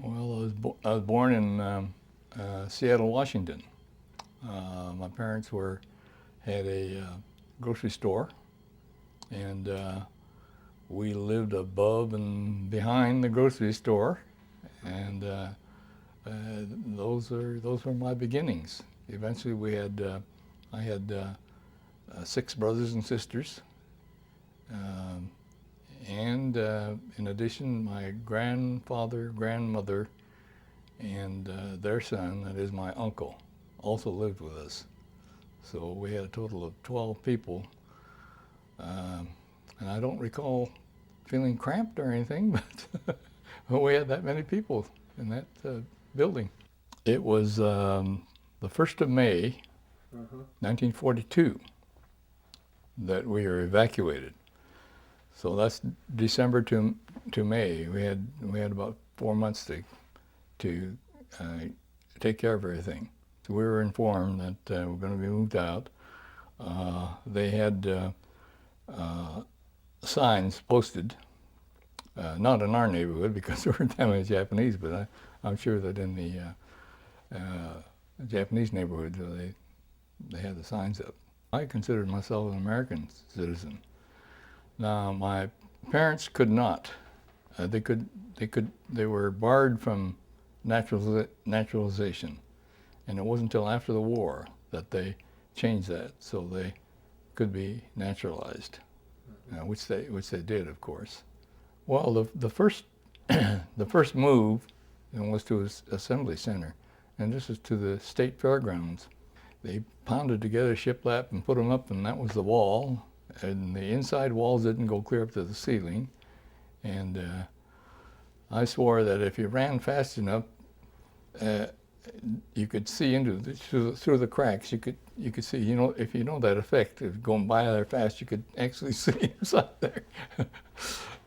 Well, I was born in Seattle, Washington. My parents had a grocery store, and we lived above and behind the grocery store, and those were my beginnings. Eventually, I had 6 brothers and sisters, um, and in addition, my grandfather, grandmother, and their son, that is my uncle, also lived with us. So we had a total of 12 people, um, and I don't recall feeling cramped or anything, but we had that many people in that building. It was the 1st of May, 1942, that we were evacuated. So that's December to May. We had about 4 months to take care of everything. So we were informed that we're going to be moved out. They had signs posted, not in our neighborhood because there weren't that many Japanese, but I'm sure that in the Japanese neighborhood they had the signs up. I considered myself an American citizen. Now my parents could not. They were barred from naturalization, and it wasn't until after the war that they changed that so they could be naturalized, which they did, of course. Well, the first the first move was to an assembly center, and this is to the state fairgrounds. They pounded together shiplap and put them up, and that was the wall. And the inside walls didn't go clear up to the ceiling. And I swore that if you ran fast enough, you could see through the cracks. You could see. If you know that effect of going by there fast, you could actually see inside there.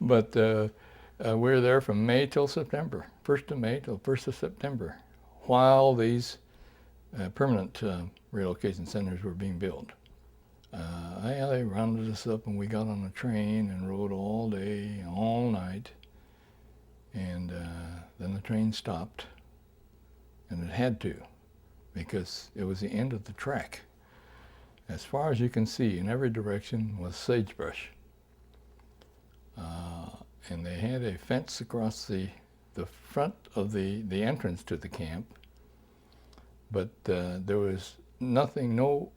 But we were there from May till September, 1st of May till 1st of September, while these permanent relocation centers were being built. They rounded us up, and we got on a train and rode all day, all night, and then the train stopped, and it had to, because it was the end of the track. As far as you can see, in every direction was sagebrush, and they had a fence across the front of the entrance to the camp, but there was nothing, no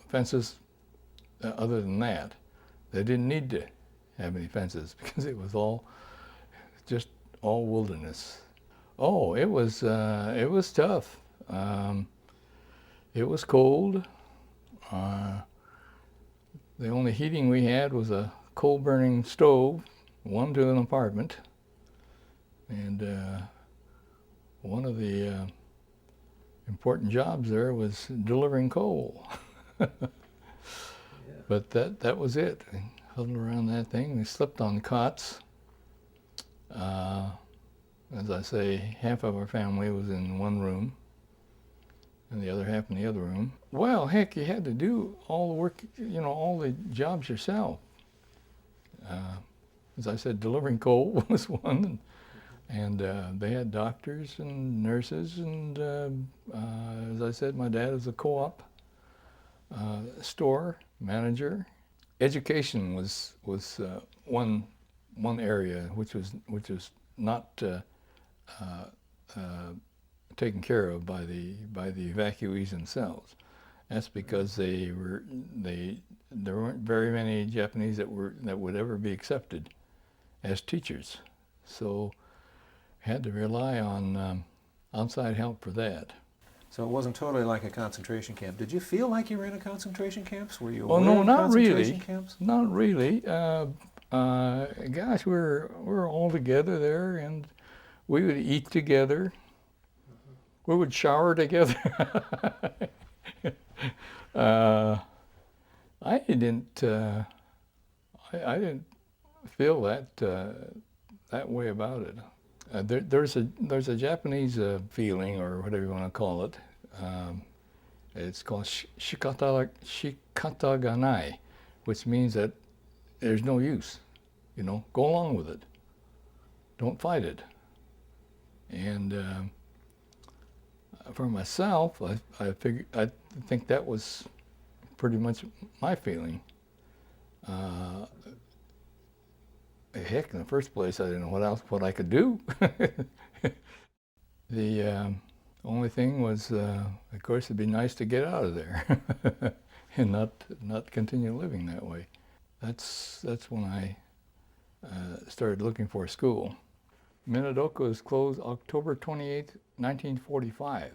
fences other than that. They didn't need to have any fences because it was just all wilderness. Oh, it was tough. It was cold. The only heating we had was a coal-burning stove, one to an apartment, and one of the important jobs there was delivering coal. But that was it. We huddled around that thing. We slept on cots. As I say, half of our family was in one room, and the other half in the other room. Well, heck, you had to do all the work, all the jobs yourself. As I said, delivering coal was one, and they had doctors and nurses, and as I said, my dad was a co-op store manager. Education was one area which was not taken care of by the evacuees themselves. That's because there weren't very many Japanese that would ever be accepted as teachers, so had to rely on outside help for that. So it wasn't totally like a concentration camp. Did you feel like you were in a concentration camp? Were you Oh aware no, of not concentration really. camps? Not really. Gosh, we're all together there, and we would eat together. We would shower together. I didn't. I didn't feel that way about it. There's a Japanese feeling, or whatever you want to call it. It's called shikata ga nai, which means that there's no use. Go along with it. Don't fight it. And for myself, I think that was pretty much my feeling. Heck, in the first place, I didn't know what I could do. The only thing was, of course, it'd be nice to get out of there and not continue living that way. That's when I started looking for a school. Minidoka was closed October 28, 1945.